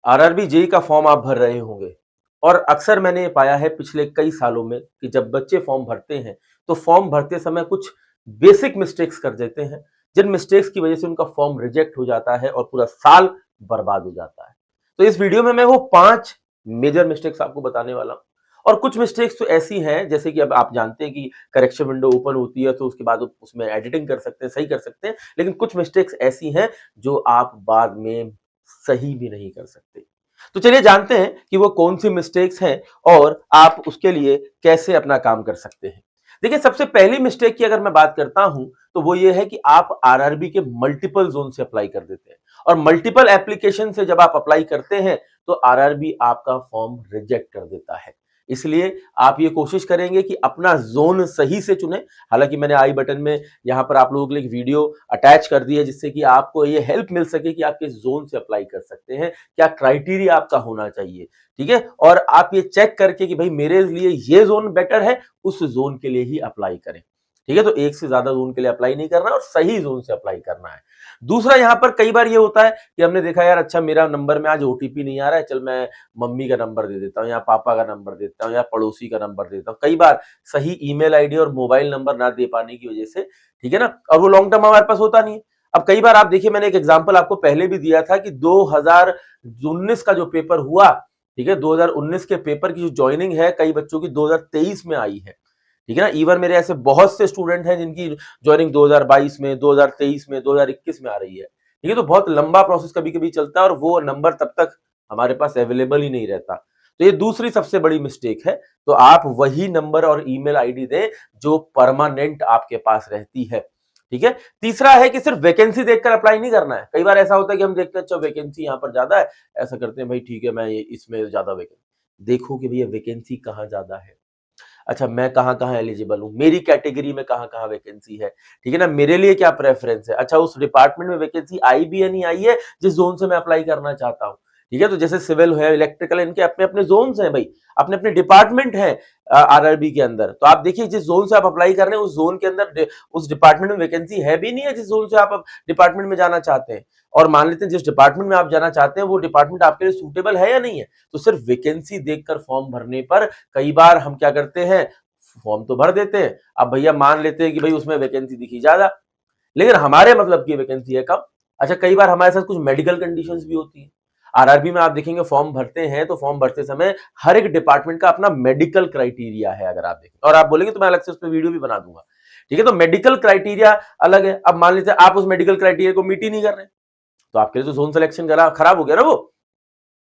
RRB JE का form आप भर रहे होंगे और अक्सर मैंने ये पाया है पिछले कई सालों में कि जब बच्चे फॉर्म भरते हैं तो फॉर्म भरते समय कुछ बेसिक मिस्टेक्स कर देते हैं, जिन मिस्टेक्स की वजह से उनका फॉर्म रिजेक्ट हो जाता है और पूरा साल बर्बाद हो जाता है। तो इस वीडियो में मैं वो 5 मेजर मिस्टेक्स आपको बताने वाला हूं। और कुछ मिस्टेक्स तो ऐसी हैं जैसे कि अब आप जानते हैं कि करेक्शन विंडो ओपन होती है तो उसके बाद उसमें एडिटिंग कर सकते हैं, सही कर सकते हैं, लेकिन कुछ मिस्टेक्स ऐसी हैं जो आप बाद में सही भी नहीं कर सकते। तो चलिए जानते हैं कि वो कौन सी मिस्टेक्स हैं और आप उसके लिए कैसे अपना काम कर सकते हैं। देखिए, सबसे पहली मिस्टेक की अगर मैं बात करता हूं तो वो ये है कि आप आरआरबी के मल्टीपल जोन से अप्लाई कर देते हैं और मल्टीपल एप्लीकेशन से जब आप अप्लाई करते हैं तो आरआरबी आपका फॉर्म रिजेक्ट कर देता है। इसलिए आप ये कोशिश करेंगे कि अपना जोन सही से चुने। हालांकि मैंने आई बटन में यहां पर आप लोगों के लिए एक वीडियो अटैच कर दी है जिससे कि आपको ये हेल्प मिल सके कि आप किस जोन से अप्लाई कर सकते हैं, क्या क्राइटेरिया आपका होना चाहिए। ठीक है, और आप ये चेक करके कि भाई मेरे लिए ये जोन बेटर है, उस जोन के लिए ही अप्लाई करें। ठीक है, तो एक से ज्यादा जोन के लिए अप्लाई नहीं करना और सही जोन से अप्लाई करना है। दूसरा, यहां पर कई बार ये होता है कि हमने देखा यार अच्छा मेरा नंबर में आज ओटीपी नहीं आ रहा है, चल मैं मम्मी का नंबर दे देता हूँ या पापा का नंबर देता हूँ या पड़ोसी का नंबर देता हूँ। कई बार सही ईमेल आईडी और मोबाइल नंबर ना दे पाने की वजह से, ठीक है ना, और वो लॉन्ग टर्म हमारे पास होता नहीं है। अब कई बार आप देखिए, मैंने एक एग्जांपल आपको पहले भी दिया था कि 2019 का जो पेपर हुआ, ठीक है, 2019 के पेपर की जो ज्वाइनिंग है कई बच्चों की 2023 में आई है। ठीक है ना, इवन मेरे ऐसे बहुत से स्टूडेंट हैं जिनकी ज्वाइनिंग 2022 में, 2023 में, 2021 में आ रही है। ठीक है, तो बहुत लंबा प्रोसेस कभी कभी चलता है और वो नंबर तब तक हमारे पास अवेलेबल ही नहीं रहता। तो ये दूसरी सबसे बड़ी मिस्टेक है। तो आप वही नंबर और ईमेल आईडी दें जो परमानेंट आपके पास रहती है। ठीक है, तीसरा है कि सिर्फ वैकेंसी देखकर अप्लाई नहीं करना है। कई बार ऐसा होता है कि हम देखते हैं अच्छा वैकेंसी यहां पर ज्यादा है, ऐसा करते हैं भाई ठीक है मैं ये इसमें ज्यादा वैकेंसी देखो कि भैया वैकेंसी कहाँ ज्यादा है। अच्छा, मैं कहाँ-कहाँ एलिजिबल हूँ, मेरी कैटेगरी में कहाँ-कहाँ वैकेंसी है, ठीक है ना, मेरे लिए क्या प्रेफरेंस है। अच्छा, उस डिपार्टमेंट में वैकेंसी आई भी है नहीं आई है जिस जोन से मैं अप्लाई करना चाहता हूँ। ठीक है, तो जैसे सिविल है, इलेक्ट्रिकल, इनके अपने अपने जोन्स हैं भाई, अपने अपने डिपार्टमेंट हैं आरआरबी के अंदर। तो आप देखिए जिस जोन से आप अप्लाई कर रहे हैं उस जोन के अंदर उस डिपार्टमेंट में वैकेंसी है भी नहीं है जिस जोन से आप डिपार्टमेंट में जाना चाहते हैं। और मान लेते हैं जिस डिपार्टमेंट में आप जाना चाहते हैं वो डिपार्टमेंट आपके लिए सूटेबल है या नहीं है। तो सिर्फ वैकेंसी देखकर फॉर्म भरने पर कई बार हम क्या करते हैं, फॉर्म तो भर देते हैं। अब भैया मान लेते हैं कि भाई उसमें वैकेंसी दिखी ज्यादा, लेकिन हमारे मतलब की वैकेंसी है कम। अच्छा, कई बार हमारे साथ कुछ मेडिकल कंडीशंस भी होती है। आरआरबी में आप देखेंगे फॉर्म भरते हैं तो फॉर्म भरते समय हर एक डिपार्टमेंट का अपना मेडिकल क्राइटेरिया है। अगर आप देखें और आप बोलेंगे तो मैं अलग से उस पर वीडियो भी बना दूंगा। ठीक है, तो मेडिकल क्राइटेरिया अलग है। अब मान लीजिए आप उस मेडिकल क्राइटेरिया को मीट ही नहीं कर रहे, तो आपके लिए तो जोन सिलेक्शन खराब हो गया ना। वो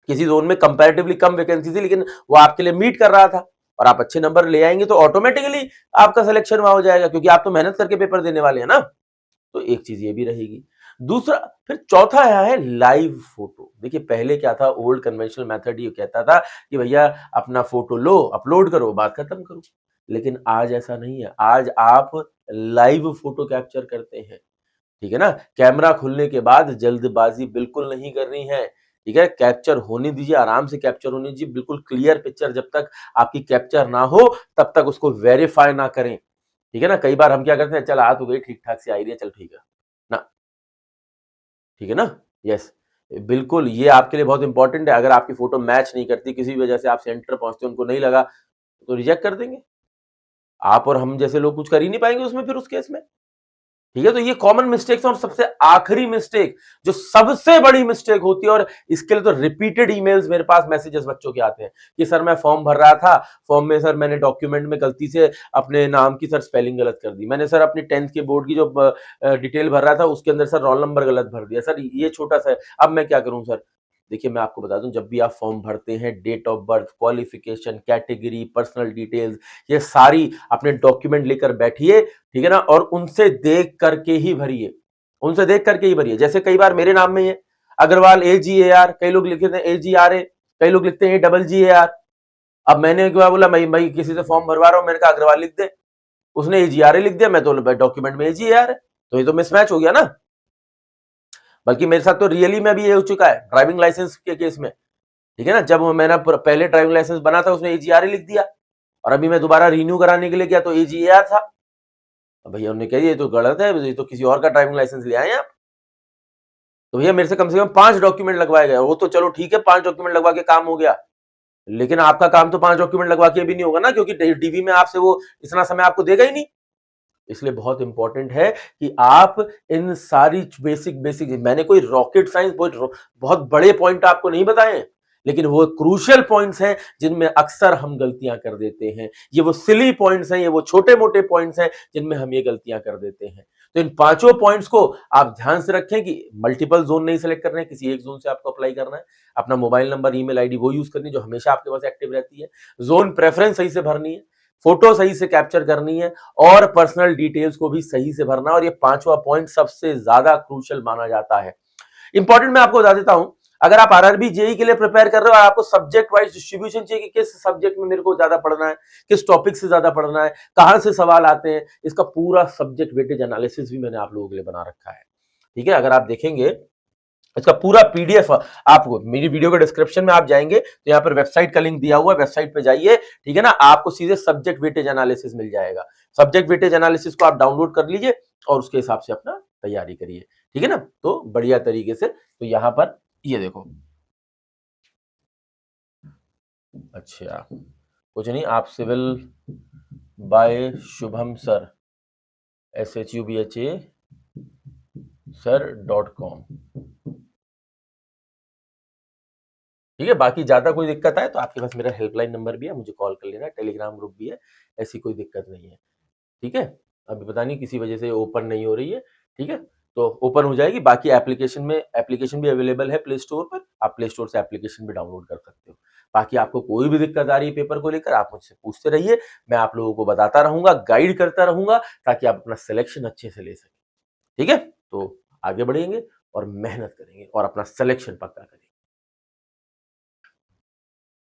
किसी जोन में कंपैरेटिवली कम वैकेंसी थी लेकिन वो आपके लिए मीट कर रहा था और आप अच्छे नंबर ले आएंगे तो ऑटोमेटिकली आपका सिलेक्शन वहां हो जाएगा, क्योंकि आप तो मेहनत करके पेपर देने वाले हैं ना। तो एक चीज ये भी रहेगी। दूसरा, फिर चौथा यह है लाइव फोटो। देखिए पहले क्या था, ओल्ड कन्वेंशनल मेथड ये कहता था कि भैया अपना फोटो लो, अपलोड करो, बात खत्म करो। लेकिन आज ऐसा नहीं है, आज आप लाइव फोटो कैप्चर करते हैं। ठीक है ना, कैमरा खुलने के बाद जल्दबाजी बिल्कुल नहीं करनी है। ठीक है, कैप्चर होने दीजिए, आराम से कैप्चर होने दीजिए, बिल्कुल क्लियर पिक्चर जब तक आपकी कैप्चर ना हो तब तक उसको वेरीफाई ना करें। ठीक है ना, कई बार हम क्या करते हैं, चल आ तो गई ठीक ठाक से आ रही है, चल ठीक है ना। ठीक है ना, यस, बिल्कुल ये आपके लिए बहुत इंपॉर्टेंट है। अगर आपकी फोटो मैच नहीं करती, किसी वजह से आप सेंटर पहुंचते उनको नहीं लगा तो रिजेक्ट कर देंगे। आप और हम जैसे लोग कुछ कर ही नहीं पाएंगे उसमें, फिर उस केस में। ठीक है, तो ये कॉमन मिस्टेक्स और सबसे आखिरी मिस्टेक जो सबसे बड़ी मिस्टेक होती है, और इसके लिए तो रिपीटेड ईमेल्स मेरे पास मैसेजेस बच्चों के आते हैं कि सर मैं फॉर्म भर रहा था, फॉर्म में सर मैंने डॉक्यूमेंट में गलती से अपने नाम की सर स्पेलिंग गलत कर दी, मैंने सर अपनी 10th के बोर्ड की जो डिटेल भर रहा था उसके अंदर सर रोल नंबर गलत भर दिया, सर ये छोटा सा है, अब मैं क्या करूं सर। देखिए मैं आपको बता दूं, जब भी आप फॉर्म भरते हैं date of birth, qualification, category, personal details, ये सारी अपने डॉक्यूमेंट लेकर बैठिए। ठीक है ना, और उनसे देख करके ही भरिए, उनसे देख करके ही भरिए। जैसे कई बार मेरे नाम में है अग्रवाल AGAR, कई लोग लिखते हैं AGRA, कई लोग लिखते हैं GGAR। अब मैंने क्या बोला, मैं किसी से फॉर्म भरवा रहा हूं, मैंने कहा अग्रवाल लिख दे, उसने AGRA लिख दिया, मैं तो डॉक्यूमेंट में AGAR है, तो ये तो मिसमैच हो गया ना। बल्कि मेरे साथ तो रियली में भी ये हो चुका है ड्राइविंग लाइसेंस के केस में। ठीक है ना, जब मैंने पहले ड्राइविंग लाइसेंस बना था उसने AGRA लिख दिया और अभी मैं दोबारा रिन्यू कराने के लिए गया तो AGAR था। भैया उन्होंने कहा ये तो गलत है, ये तो किसी और का ड्राइविंग लाइसेंस ले आए आप। तो भैया मेरे से कम 5 डॉक्यूमेंट लगवाए गए, वो तो चलो ठीक है 5 डॉक्यूमेंट लगवा के काम हो गया, लेकिन आपका काम तो 5 डॉक्यूमेंट लगवा के भी नहीं होगा ना, क्योंकि डीवी में आपसे वो इतना समय आपको देगा ही नहीं। इसलिए बहुत इंपॉर्टेंट है कि आप इन सारी बेसिक बेसिक, मैंने कोई रॉकेट साइंस बहुत बड़े पॉइंट आपको नहीं बताए, लेकिन वो क्रूशियल पॉइंट्स हैं जिनमें अक्सर हम गलतियां कर देते हैं। ये वो सिली पॉइंट्स हैं, ये वो छोटे मोटे पॉइंट्स हैं जिनमें हम ये गलतियां कर देते हैं। तो इन पांचों पॉइंट्स को आप ध्यान से रखें कि मल्टीपल जोन नहीं सेलेक्ट करना है, किसी एक जोन से आपको अप्लाई करना है। अपना मोबाइल नंबर, ईमेल आईडी वो यूज करनी है जो हमेशा आपके पास एक्टिव रहती है। जोन प्रेफरेंस सही से भरनी है, फोटो सही से कैप्चर करनी है, और पर्सनल डिटेल्स को भी सही से भरना। और ये पांचवा पॉइंट सबसे ज्यादा क्रूशियल माना जाता है। इंपॉर्टेंट मैं आपको बता देता हूं, अगर आप आरआरबी जेई के लिए प्रिपेयर कर रहे हो और आपको सब्जेक्ट वाइज डिस्ट्रीब्यूशन चाहिए कि किस सब्जेक्ट में मेरे को ज्यादा पढ़ना है, किस टॉपिक से ज्यादा पढ़ना है, कहां से सवाल आते हैं, इसका पूरा सब्जेक्ट वेटेज एनालिसिस भी मैंने आप लोगों के लिए बना रखा है। ठीक है, अगर आप देखेंगे इसका पूरा पीडीएफ, आपको मेरी वीडियो के डिस्क्रिप्शन में आप जाएंगे तो यहाँ पर वेबसाइट का लिंक दिया हुआ है, वेबसाइट पे जाइए, ठीक है ना, आपको सीधे सब्जेक्ट वेटेज एनालिसिस मिल जाएगा। सब्जेक्ट वेटेज एनालिसिस को आप डाउनलोड कर लीजिए और उसके हिसाब से अपना तैयारी करिए, ठीक है ना, तो बढ़िया तरीके से। तो यहाँ पर ये देखो, अच्छा कुछ नहीं, आप civil by Shubham sir SHUBHA sir.com, ठीक है। बाकी ज्यादा कोई दिक्कत आए तो आपके पास मेरा हेल्पलाइन नंबर भी है, मुझे कॉल कर लेना, टेलीग्राम ग्रुप भी है, ऐसी कोई दिक्कत नहीं है, ठीक है। अभी पता नहीं किसी वजह से ओपन नहीं हो रही है, ठीक है, तो ओपन हो जाएगी। बाकी एप्लीकेशन में एप्लीकेशन भी अवेलेबल है प्ले स्टोर पर, आप प्ले स्टोर से एप्लीकेशन भी डाउनलोड कर सकते हो। बाकी आपको कोई भी दिक्कत आ रही है पेपर को लेकर, आप मुझसे पूछते रहिए, मैं आप लोगों को बताता रहूंगा, गाइड करता रहूंगा, ताकि आप अपना सिलेक्शन अच्छे से ले सकें, ठीक है। तो आगे बढ़ेंगे और मेहनत करेंगे और अपना सिलेक्शन पक्का करेंगे।